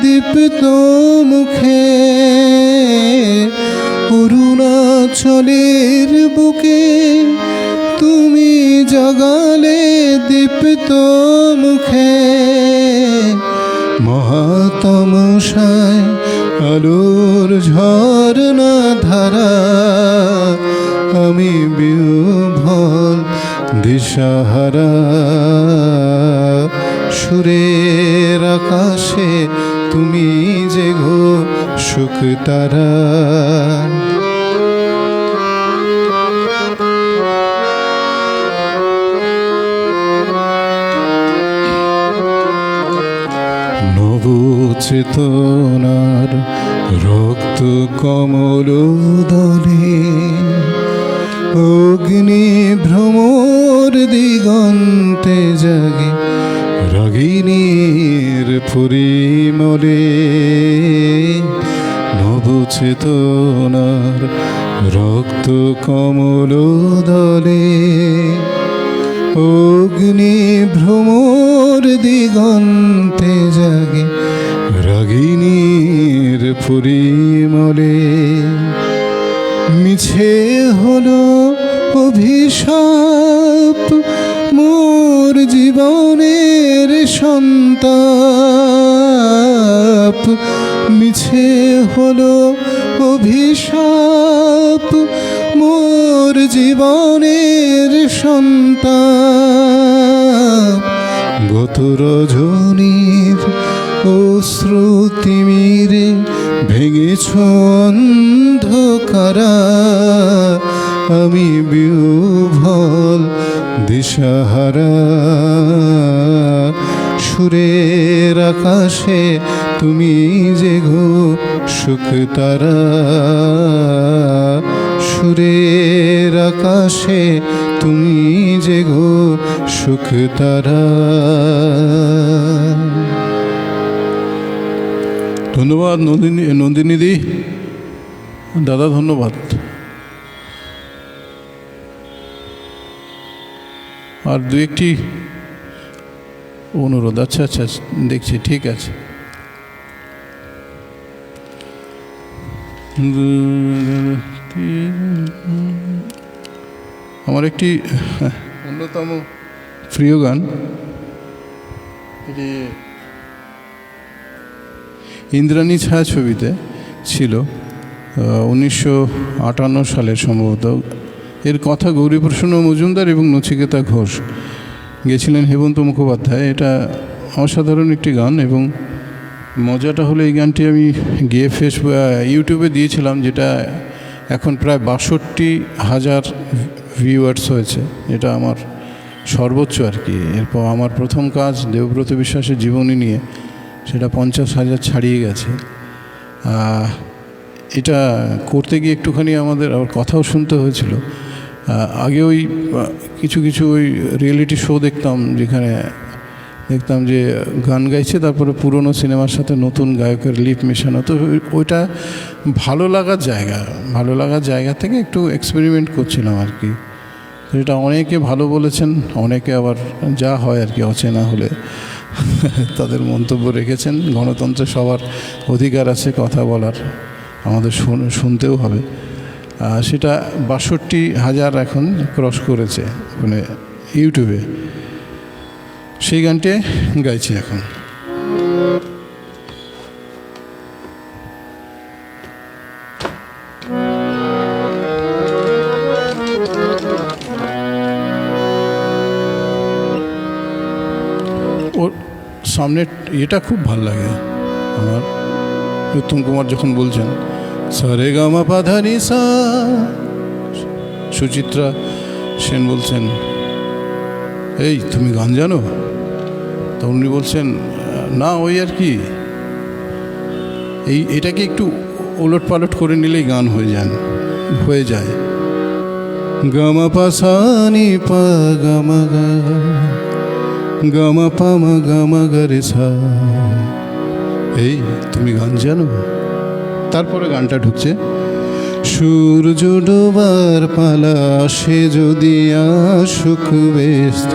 দীপ্ত মুখে। অরুণাচলের বুকে তুমি জাগালে দীপ্ত মুখে। মহাতমসায় আলোর ঝরনা ধারা, আমি বিহ্বল দিশাহারা। সুরের আকাশে তুমি যে গো সুখ তারা। নবচেতনার রক্ত কমল দলে, অগ্নি ভ্রমর দিগন্তে জাগে রাগিনীর পরিমলে। মুক্ত কমল দলে অগ্নি ভ্রমর দিগন্তে জাগে রাগিনীর পরিমলে। মিছে হলো অভিশাপ মোর জীবনের সন্তাপ, মিছে হলো অভিশাপ মোর জীবনের সন্তাপ। গত রজনীর অশ্রু তিমিরে ভেঙেছ অন্ধকারা, আমি বিহ্বল দিশাহারা। সুরের আকাশে তুমি যে গো সুখ তারা, সুরের আকাশে তুমি যে গো সুখ তারা। ধন্যবাদ নন্দিনীদি, দাদা ধন্যবাদ। আর দু একটি অনুরোধ। আচ্ছা আচ্ছা, দেখছি, ঠিক আছে। আমার একটি অন্যতম প্রিয় গান, এটি ইন্দ্রাণী ছায়াছবিতে ছিল 1958 সালে সম্ভবত। এর কথা গৌরীপ্রসন্ন মজুমদার এবং নচিকেতা ঘোষ গেছিলেন হেমন্ত মুখোপাধ্যায়। এটা অসাধারণ একটি গান, এবং মজাটা হলো এই গানটি আমি গিয়ে ইউটিউবে দিয়েছিলাম, যেটা এখন প্রায় 62,000 ভিউয়ার্স হয়েছে। এটা আমার সর্বোচ্চ আর কি। এরপর আমার প্রথম কাজ দেবব্রত বিশ্বাসের জীবনী নিয়ে, সেটা 50,000 ছাড়িয়ে গেছে। এটা করতে গিয়ে একটুখানি আমাদের আবার কথাও শুনতে হয়েছিল। আগে ওই কিছু কিছু ওই রিয়েলিটি শো দেখতাম, যেখানে দেখতাম যে গান গাইছে, তারপরে পুরনো সিনেমার সাথে নতুন গায়কের লিপ মেশানো। তো ওইটা ভালো লাগার জায়গা থেকে একটু এক্সপেরিমেন্ট করছিলাম আর কি। তো এটা অনেকে ভালো বলেছেন, অনেকে আবার যা হয় আর কি অচেনা হলে তাদের মন্তব্য রেখেছেন। গণতন্ত্রে সবার অধিকার আছে কথা বলার, আমাদের শুনতেও হবে। সেটা 62,000 এখন ক্রস করেছে মানে ইউটিউবে। সেই গানটি গাইছি এখন। ওর সামনে এটা খুব ভালো লাগে আমার, উত্তম কুমার যখন বলছেন সারে গামা পাধানি সা, সুচিত্রা সেন বলছেন এই তুমি গান জানো? তো উনি বলছেন না, ওই আর কি, এটাকে একটু ওলট পালট করে নিলেই গান হয়ে যায়। গামা পাসানি পা গামা গা গামা পামা গামা গারে সা, এই তুমি গান জানো? তারপরে গানটা ঢুকছে সূর্য ডোবার পালা, সে যদি আসুক ব্যস্ত,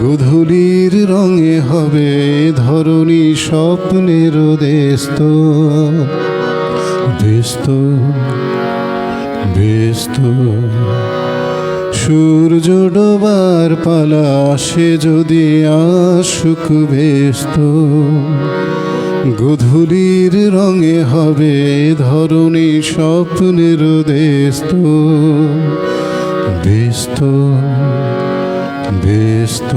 গোধূলির রঙে হবে ধরণী স্বপ্নের দেস্ত। ব্যস্ত ব্যস্ত সূর্য ডোবার পালা, সে যদি আসুক ব্যস্ত, গোধূলির রঙে হবে ধরণী স্বপ্নের দেস্ত। ব্যস্ত ব্যস্ত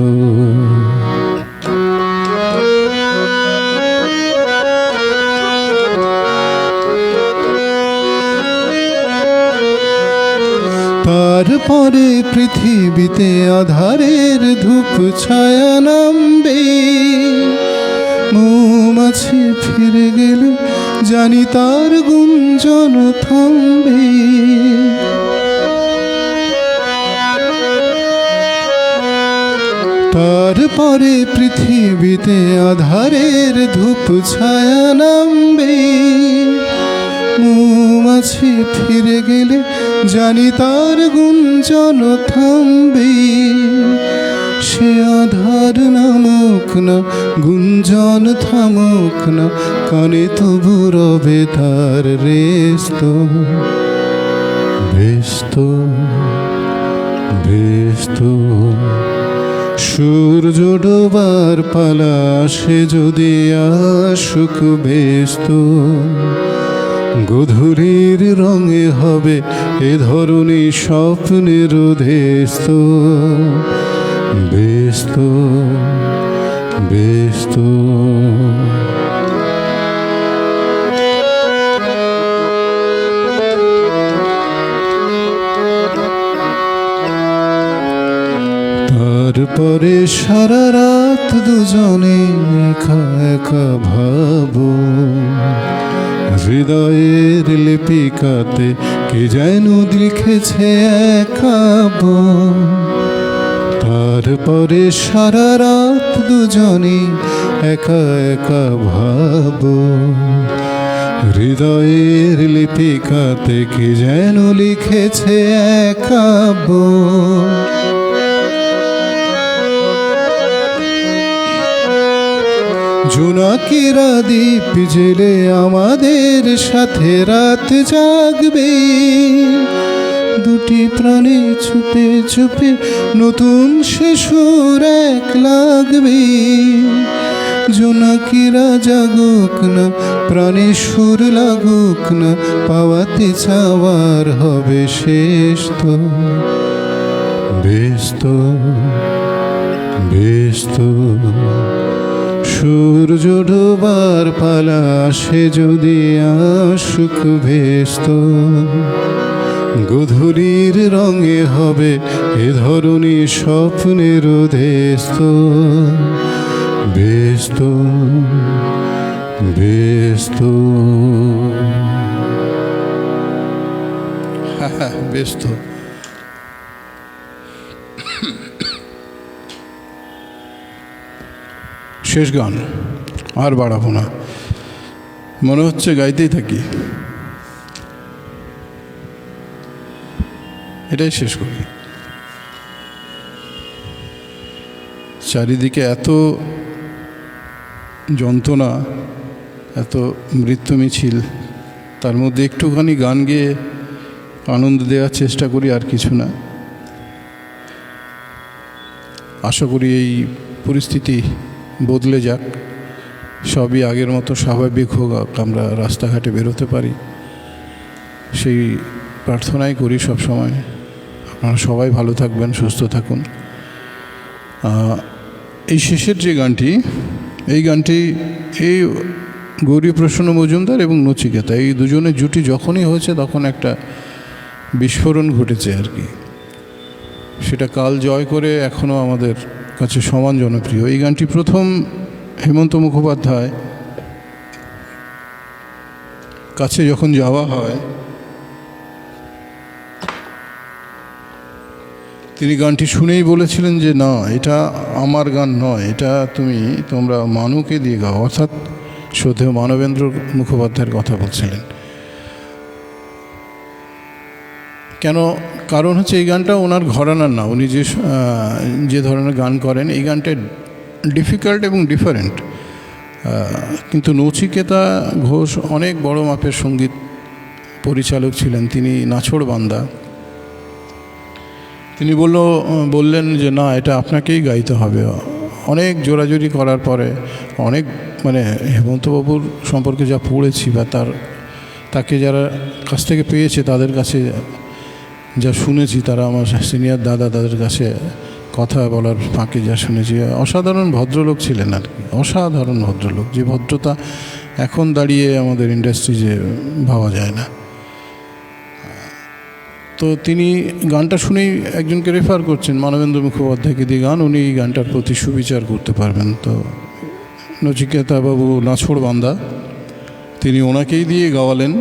তারপরে পৃথিবীতে আধারের ধূপ ছায়া নামবে, মৌমাছি ফিরে গেলে জানি তার গুঞ্জন থামবে। তারপরে পৃথিবীতে আধারের ধূপ ছায়া নামবে, কাছে ফিরে গেলে জানি তার গুঞ্জন থামবে। সে আধার নামুক না, গুঞ্জন থামুক না, কানে তবু রবে তার রেস্ত। ব্যস্ত ব্যস্ত সূর্য ডোবার পালা, সে যদি আসুক ব্যস্ত। গধূলির রঙে হবে এ ধরনী স্বপ্নের দেস্ত। ব্যস্ত ব্যস্ত তারপরে সারা রাত দুজনে একা একা ভাবো। হৃদয়ের লিপিকাতে কে যেন লিখেছে একাবো। তারপরে সারা রাত দুজনে একা একা ভাবো। হৃদয়ের লিপিকাতে কে যেন লিখেছে একাবো। জোনাকিরা দ্বীপ জেলে আমাদের সাথে রাত জাগবে। দুটি প্রাণে চুপে চুপে নতুন সে সুর এক লাগবে। জোনাকিরা জাগুক না, প্রাণে সুর লাগুক না, পাওয়াতে চাওয়ার হবে শেষ তো। ব্যস্ত ব্যস্ত সূর্য ডোবার পালা, সে যদি আসুক ব্যস্ত। গধূলির রঙে হবে এ ধরনী স্বপ্নের দেস্ত। ব্যস্ত ব্যস্ত ব্যস্ত। শেষ গান, আর বাড়াবো না, মনে হচ্ছে গাইতেই থাকি, এটাই শেষ করি। চারিদিকে এত যন্ত্রণা, এত মৃত্যু মিছিল, তার মধ্যে একটুখানি গান গেয়ে আনন্দ দেওয়ার চেষ্টা করি, আর কিছু না। আশা করি এই পরিস্থিতি বদলে যাক, সবই আগের মতো স্বাভাবিক হোক, আমরা রাস্তাঘাটে বেরোতে পারি, সেই প্রার্থনাই করি সব সময়। আপনারা সবাই ভালো থাকবেন, সুস্থ থাকুন। এই শেষের যে গানটি, এই গানটি এই গৌরীপ্রসন্ন মজুমদার এবং নচিকেতা, এই দুজনের জুটি যখনই হয়েছে তখন একটা বিস্ফোরণ ঘটেছে আর কি। সেটা কাল জয় করে এখনও আমাদের কাছে সমান জনপ্রিয়। এই গানটি প্রথম হেমন্ত মুখোপাধ্যায় কাছে যখন যাওয়া হয়, তিনি গানটি শুনেই বলেছিলেন যে না, এটা আমার গান নয়, এটা তোমরা মানুকে দিয়ে গাও, অর্থাৎ শ্রদ্ধেয় মানবেন্দ্র মুখোপাধ্যায়ের কথা বলছিলেন। কেন? কারণ হচ্ছে এই গানটা ওনার ঘরানার না, উনি যে ধরনের গান করেন, এই গানটা ডিফিকাল্ট এবং ডিফারেন্ট। কিন্তু নচিকেতা ঘোষ অনেক বড় মাপের সঙ্গীত পরিচালক ছিলেন, তিনি নাছোড়বান্দা। তিনি বললেন যে না, এটা আপনাকেই গাইতে হবে। অনেক জোরাজুরি করার পরে, অনেক হেমন্তবাবুর সম্পর্কে যা পড়েছি বা তাকে যারা কাছ থেকে পেয়েছে, তাদের কাছে যা শুনেছি, তারা আমার সিনিয়র দাদা, তাদের কাছে কথা বলার ফাঁকে যা শুনেছি, অসাধারণ ভদ্রলোক ছিলেন আর কি, অসাধারণ ভদ্রলোক। যে ভদ্রতা এখন দাঁড়িয়ে আমাদের ইন্ডাস্ট্রি যে ভাবা যায় না। তো তিনি গানটা শুনেই একজনকে রেফার করছেন, মানবেন্দ্র মুখোপাধ্যায়কে দিয়ে গান, উনি এই গানটার প্রতি সুবিচার করতে পারবেন। তো নচিকেতা বাবু নাছোড়বান্দা, তিনি ওনাকেই দিয়ে গাওয়ালেন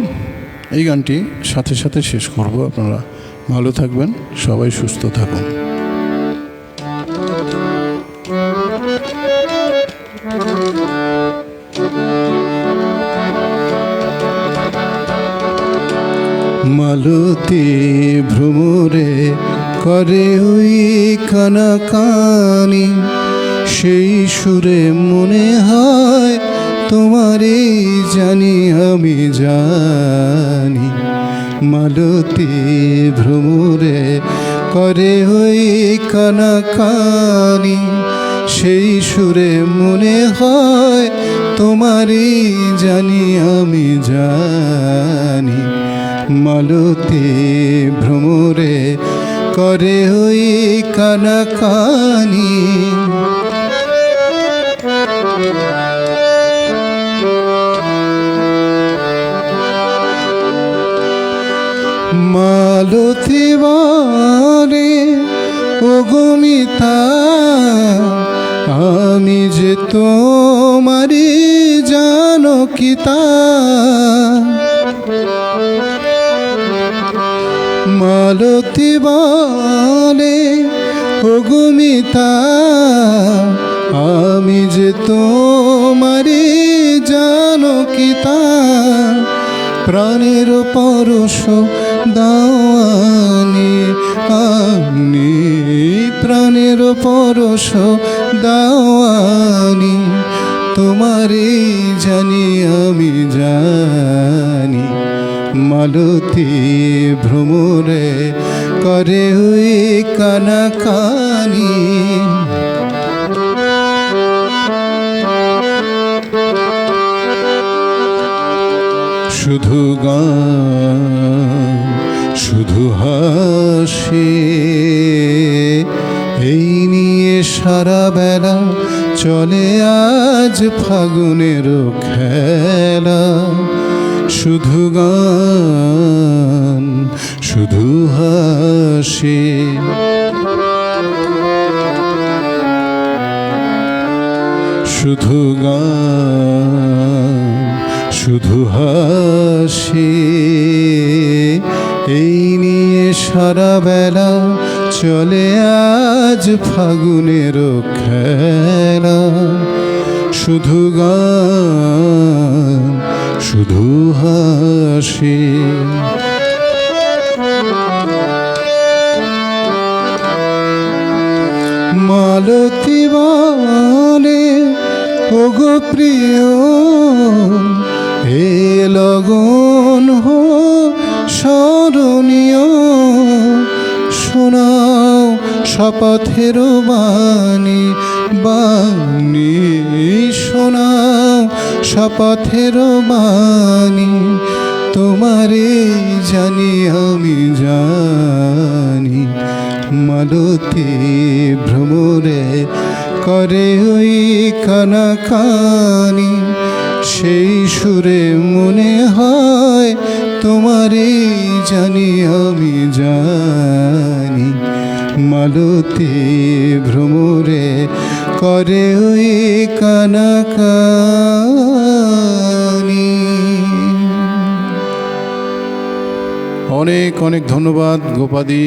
এই গানটি। সাথে সাথে শেষ করব। আপনারা ভালো থাকবেন, সবাই সুস্থ থাকুন। মালতী ভ্রমরে করে ওই কানাকানি, সেই সুরে মনে হয় তোমারে জানি আমি জানি। মালতী ভ্রমরে করে ওই কানাকানি, সেই সুরে মনে হয় তোমারে জানি আমি জানি। মালতী ভ্রমরে করে ওই কানাকানি। মালতী বলে ওগো মিতা, আমি যে তোমারি জানকিতা। মালতী বলে ওগো মিতা, আমি যে তোমারি জানকিতা। প্রাণের পরশ দাওয়ানি আপনি, প্রাণের পরশ দাওয়ানি। তোমারে জানি আমি জানি। মালতী ভ্রমরে করে ওই কানাকানি। শুধু গান শুধু হাসি, এই নিয়ে সারা বেলা চলে আজ ফাগুনের খেলা। শুধু গান শুধু হাসি, শুধু গান শুধু হাসি, এই নিয়ে সারা বেলা চলে আজ ফাগুনের খেলা। শুধু গান শুধু হাসি। মালতী বলে ওগো প্রিয়, এ লগন হো স্মরণীয়। শোনাও শপথের বাণী বাণী, শোনাও শপথের বাণী। তোমারে জানি আমি জানি। মালতী ভ্রমরে করে ওই কানাকানি, সেই সুরে মনে হয় তোমারে জানি আমি জানি। মালতী ভ্রমরে করে ওই কানাকানি। অনেক অনেক ধন্যবাদ। গোপাদি,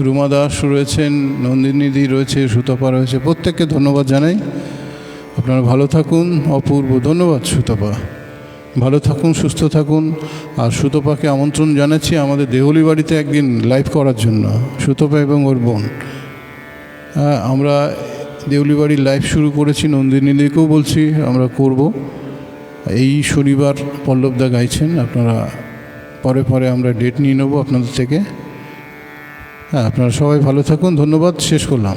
রুমা দাস রয়েছেন, নন্দিনীদি রয়েছে, সুতপা রয়েছে, প্রত্যেককে ধন্যবাদ জানাই। আপনারা ভালো থাকুন। অপূর্ব ধন্যবাদ সুতপা। ভালো থাকুন, সুস্থ থাকুন। আর সুতপাকে আমন্ত্রণ জানাচ্ছি আমাদের দেহলি বাড়িতে একদিন লাইভ করার জন্য, সুতপা এবং ওর বোন। আমরা দেউলি বাড়ির লাইভ শুরু করেছি, নন্দিনীদিকেও বলছি আমরা করব। এই শনিবার পল্লবদা গাইছেন, আপনারা পরে পরে আমরা ডেট নিয়ে নেব আপনাদের থেকে। আপনারা সবাই ভালো থাকুন। ধন্যবাদ। শেষ করলাম।